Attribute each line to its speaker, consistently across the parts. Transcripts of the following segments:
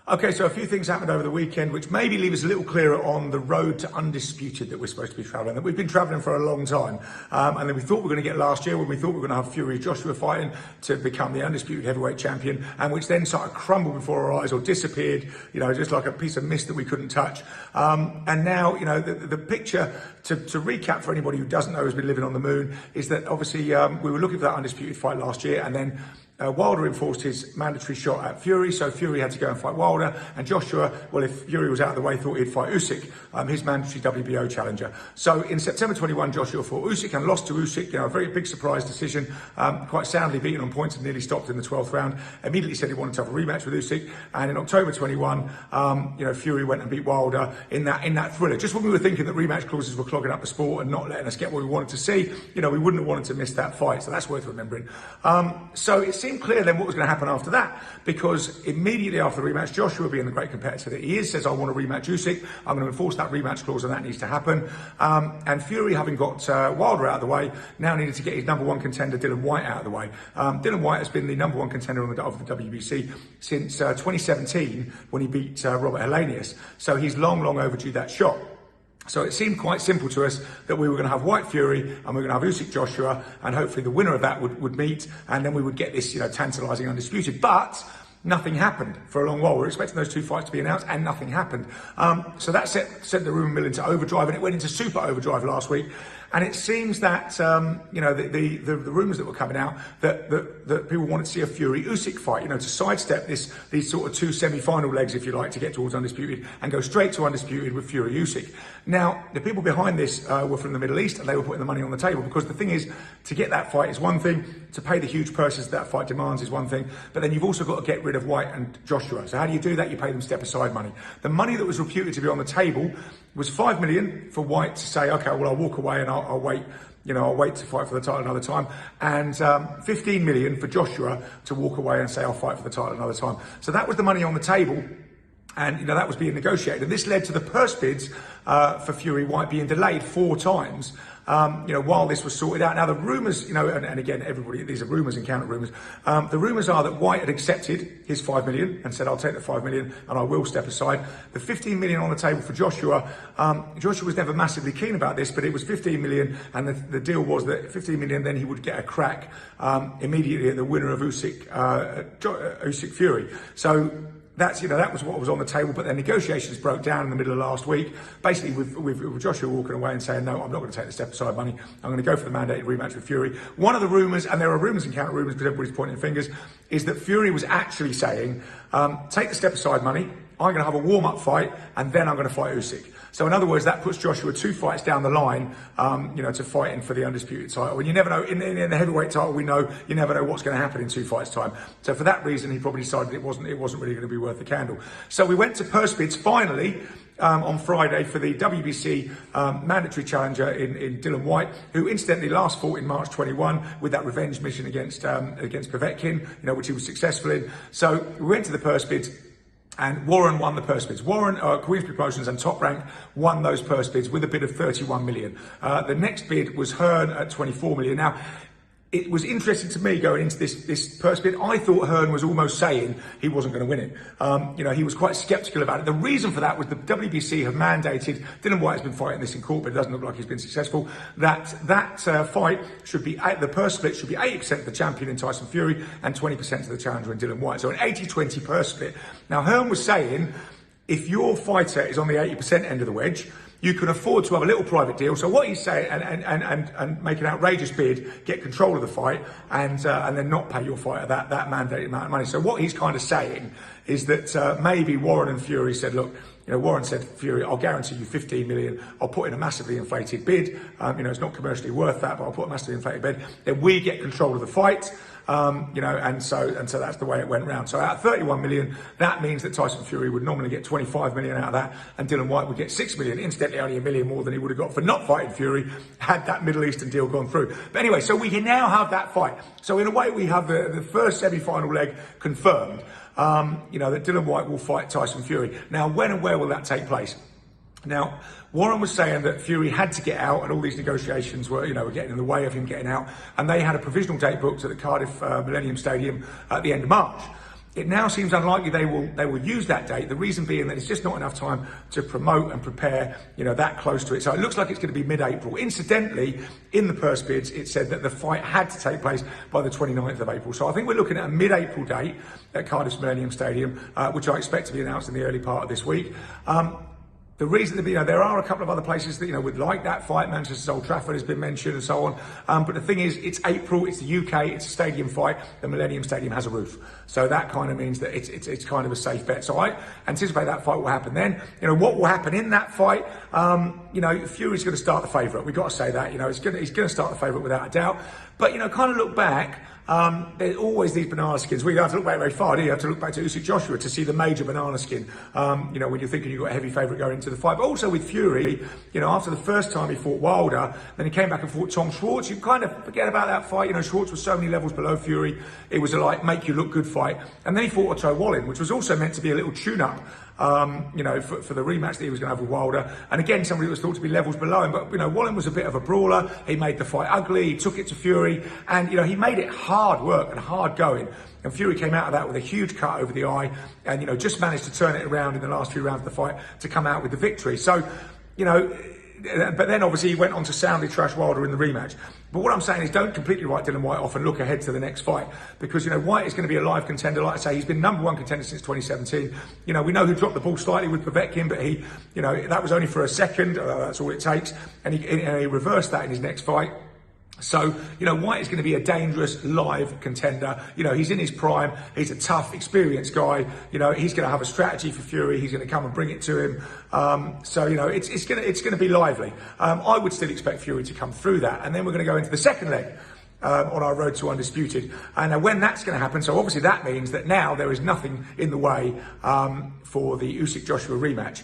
Speaker 1: Okay, so a few things happened over the weekend, which maybe leave us a little clearer on the road to undisputed that we're supposed to be travelling, that we've been travelling for a long time. And then we thought we were going to get last year when we thought we were going to have Fury Joshua fighting to become the undisputed heavyweight champion, and which then sort of crumbled before our eyes or disappeared, just like a piece of mist that we couldn't touch. And now, the picture, to recap for anybody who doesn't know, who's been living on the moon, is that obviously we were looking for that undisputed fight last year, and then Wilder enforced his mandatory shot at Fury, so Fury had to go and fight Wilder, and Joshua, well, if Fury was out of the way, thought he'd fight Usyk, his mandatory WBO challenger. So in September 21, Joshua fought Usyk and lost to Usyk, a very big surprise decision, quite soundly beaten on points and nearly stopped in the 12th round. Immediately said he wanted to have a rematch with Usyk, and in October 21, Fury went and beat Wilder in that thriller. Just when we were thinking that rematch clauses were clogging up the sport and not letting us get what we wanted to see, we wouldn't have wanted to miss that fight, so that's worth remembering. So it seemed clear then what was going to happen after that, because immediately after the rematch, Joshua, being the great competitor that he is, says, I want to rematch Usyk, I'm going to enforce that rematch clause and that needs to happen. And Fury, having got Wilder out of the way, now needed to get his number one contender, Dillian Whyte, out of the way. Dillian Whyte has been the number one contender of the WBC since 2017, when he beat Robert Helenius. So he's long overdue that shot. So it seemed quite simple to us that we were going to have Whyte Fury and we were going to have Usyk Joshua, and hopefully the winner of that would meet, and then we would get this, tantalising undisputed. But nothing happened for a long while. We were expecting those two fights to be announced, and nothing happened. So that sent the rumour mill into overdrive, and it went into super overdrive last week. And it seems that the rumours that were coming out that people wanted to see a Fury Usyk fight, to sidestep these sort of two semi-final legs, if you like, to get towards undisputed and go straight to undisputed with Fury Usyk. Now, the people behind this were from the Middle East, and they were putting the money on the table, because the thing is, to get that fight is one thing, to pay the huge purses that fight demands is one thing, but then you've also got to get rid of Whyte and Joshua. So how do you do that? You pay them step-aside money. The money that was reputed to be on the table was $5 million for Whyte to say, okay, well, I'll walk away and I'll wait. I'll wait to fight for the title another time, and 15 million for Joshua to walk away and say, I'll fight for the title another time. So that was the money on the table, and that was being negotiated. And this led to the purse bids for Fury Whyte being delayed 4 times. While this was sorted out. Now the rumours, and again, everybody, these are rumours and counter rumours. The rumours are that Whyte had accepted his 5 million and said, I'll take the 5 million and I will step aside. The 15 million on the table for Joshua, Joshua was never massively keen about this, but it was 15 million, and the deal was that 15 million, then he would get a crack immediately at the winner of Usyk Fury. So that was what was on the table, but then negotiations broke down in the middle of last week, basically with Joshua walking away and saying, no, I'm not going to take the step-aside money, I'm going to go for the mandated rematch with Fury. One of the rumours, and there are rumours and counter-rumours because everybody's pointing fingers, is that Fury was actually saying, take the step-aside money, I'm going to have a warm-up fight, and then I'm going to fight Usyk. So in other words, that puts Joshua 2 fights down the line, to fighting for the undisputed title. And you never know, in the heavyweight title, we know you never know what's going to happen in 2 fights' time. So for that reason, he probably decided it wasn't really going to be worth the candle. So we went to purse bids finally on Friday for the WBC mandatory challenger in Dillian Whyte, who incidentally last fought in March 21 with that revenge mission against Povetkin, which he was successful in. So we went to the purse bids, and Warren won the purse bids. Warren, Queensberry Promotions and Top Rank won those purse bids with a bid of 31 million. The next bid was Hearn at 24 million. Now, it was interesting to me going into this purse bid. I thought Hearn was almost saying he wasn't going to win it. He was quite sceptical about it. The reason for that was the WBC have mandated, Dillian Whyte has been fighting this in court, but it doesn't look like he's been successful, that fight should be, the purse split should be 80% of the champion in Tyson Fury and 20% of the challenger in Dillian Whyte. So an 80-20 purse split. Now, Hearn was saying, if your fighter is on the 80% end of the wedge, you can afford to have a little private deal. So what he's saying, and make an outrageous bid, get control of the fight, and then not pay your fighter that mandated amount of money. So what he's kind of saying is that maybe Warren and Fury said, look, Warren said, Fury, I'll guarantee you 15 million. I'll put in a massively inflated bid. It's not commercially worth that, but I'll put a massively inflated bid. Then we get control of the fight. And so that's the way it went round. So out of 31 million, that means that Tyson Fury would normally get 25 million out of that, and Dillian Whyte would get 6 million. Incidentally, only $1 million more than he would have got for not fighting Fury had that Middle Eastern deal gone through. But anyway, so we can now have that fight. So in a way, we have the first semi-final leg confirmed. That Dillian Whyte will fight Tyson Fury. Now, when and where will that take place? Now, Warren was saying that Fury had to get out, and all these negotiations were getting in the way of him getting out, and they had a provisional date booked at the Cardiff Millennium Stadium at the end of March. It now seems unlikely they will use that date. The reason being that it's just not enough time to promote and prepare, that close to it. So it looks like it's going to be mid-April. Incidentally, in the purse bids, it said that the fight had to take place by the 29th of April. So I think we're looking at a mid-April date at Cardiff's Millennium Stadium, which I expect to be announced in the early part of this week. The reason that, there are a couple of other places that, would like that fight. Manchester's Old Trafford has been mentioned and so on. But the thing is, it's April, it's the UK, it's a stadium fight. The Millennium Stadium has a roof. So that kind of means that it's kind of a safe bet. So I anticipate that fight will happen then. What will happen in that fight? Fury's going to start the favourite. We've got to say that, he's going to start the favourite without a doubt. But, kind of look back. There's always these banana skins. We don't have to look back very far, do you? You have to look back to Usyk Joshua to see the major banana skin. When you're thinking you've got a heavy favourite going into the fight. But also with Fury, after the first time he fought Wilder, then he came back and fought Tom Schwartz. You kind of forget about that fight. Schwartz was so many levels below Fury. It was a make you look good fight. And then he fought Otto Wallin, which was also meant to be a little tune-up. For the rematch that he was going to have with Wilder. And again, somebody that was thought to be levels below him. But, Wallin was a bit of a brawler. He made the fight ugly. He took it to Fury. And, he made it hard work and hard going. And Fury came out of that with a huge cut over the eye and, just managed to turn it around in the last few rounds of the fight to come out with the victory. So, but then obviously he went on to soundly trash Wilder in the rematch. But what I'm saying is don't completely write Dillian Whyte off and look ahead to the next fight. Because, Whyte is going to be a live contender. Like I say, he's been #1 contender since 2017. We know who dropped the ball slightly with Povetkin, but he, that was only for a second. That's all it takes. And he reversed that in his next fight. So, Whyte is going to be a dangerous live contender. He's in his prime. He's a tough, experienced guy. He's going to have a strategy for Fury. He's going to come and bring it to him. It's going to be lively. I would still expect Fury to come through that. And then we're going to go into the second leg. On our road to undisputed. And when that's going to happen, so obviously that means that now there is nothing in the way for the Usyk-Joshua rematch.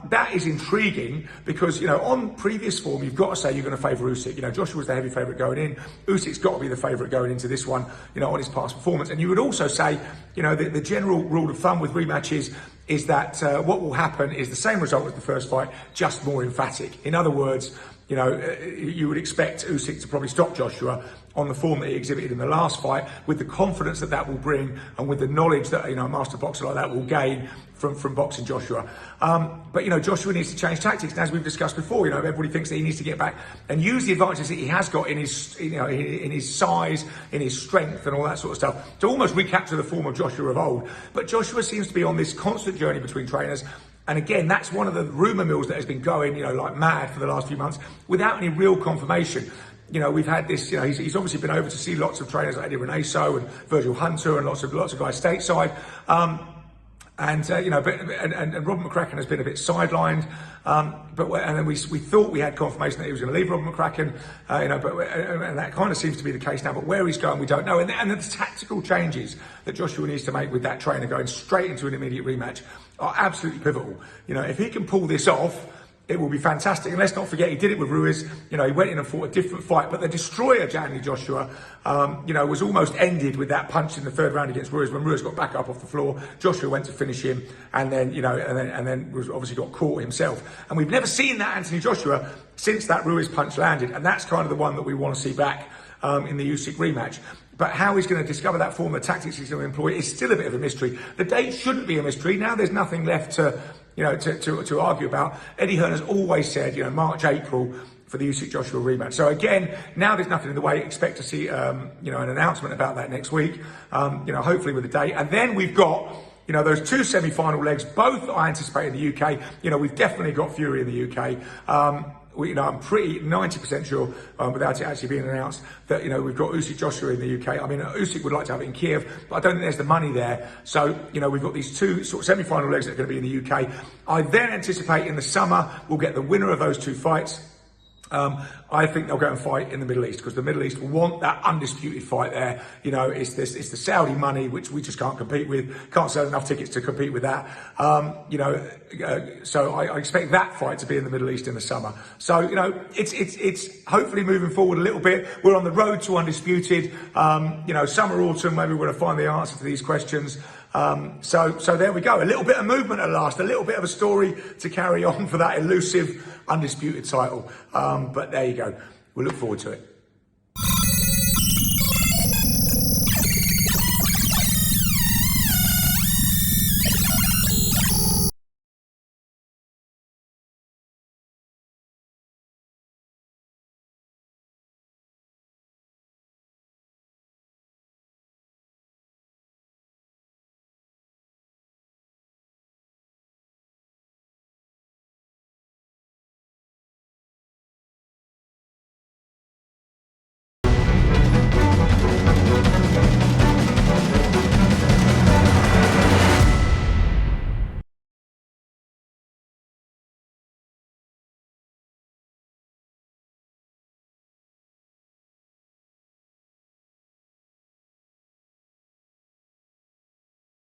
Speaker 1: That is intriguing because, on previous form, you've got to say you're going to favour Usyk. Joshua was the heavy favourite going in. Usyk's got to be the favourite going into this one, on his past performance. And you would also say, the general rule of thumb with rematches is that what will happen is the same result as the first fight, just more emphatic. In other words, you would expect Usyk to probably stop Joshua on the form that he exhibited in the last fight, with the confidence that will bring and with the knowledge that a master boxer like that will gain from boxing Joshua. But Joshua needs to change tactics, and as we've discussed before, everybody thinks that he needs to get back and use the advantages that he has got in his in his size, in his strength, and all that sort of stuff to almost recapture the form of Joshua of old. But Joshua seems to be on this constant journey between trainers. And again, that's one of the rumour mills that has been going, like mad for the last few months without any real confirmation. We've had this, he's obviously been over to see lots of trainers like Eddie Reneso and Virgil Hunter and lots of guys stateside. And Robert McCracken has been a bit sidelined. And then we thought we had confirmation that he was going to leave Robert McCracken, and that kind of seems to be the case now. But where he's going, we don't know. And the tactical changes that Joshua needs to make with that trainer going straight into an immediate rematch are absolutely pivotal. If he can pull this off, it will be fantastic. And let's not forget, he did it with Ruiz. He went in and fought a different fight. But the destroyer, Janley Joshua, was almost ended with that punch in the third round against Ruiz. When Ruiz got back up off the floor, Joshua went to finish him, and then was obviously got caught himself. And we've never seen that Anthony Joshua since that Ruiz punch landed. And that's kind of the one that we want to see back in the Usyk rematch. But how he's going to discover that form, the tactics he's going to employ, is still a bit of a mystery. The date shouldn't be a mystery. Now there's nothing left to argue about. Eddie Hearn has always said, March, April for the Usyk-Joshua rematch. So again, now there's nothing in the way. Expect to see, an announcement about that next week. Hopefully with a date. And then we've got, those two semi-final legs. Both I anticipate in the UK. We've definitely got Fury in the UK. I'm pretty 90% sure, without it actually being announced, that we've got Usyk Joshua in the UK. I mean, Usyk would like to have it in Kiev, but I don't think there's the money there. So we've got these two sort of semi-final legs that are going to be in the UK. I then anticipate in the summer we'll get the winner of those two fights. I think they'll go and fight in the Middle East, because the Middle East will want that undisputed fight there. It's the Saudi money, which we just can't compete with. Can't sell enough tickets to compete with that. So I expect that fight to be in the Middle East in the summer. So, it's hopefully moving forward a little bit. We're on the road to undisputed. Summer, autumn, maybe we're going to find the answer to these questions. So there we go. A little bit of movement at last, a little bit of a story to carry on for that elusive undisputed title. But there you go. We'll look forward to it.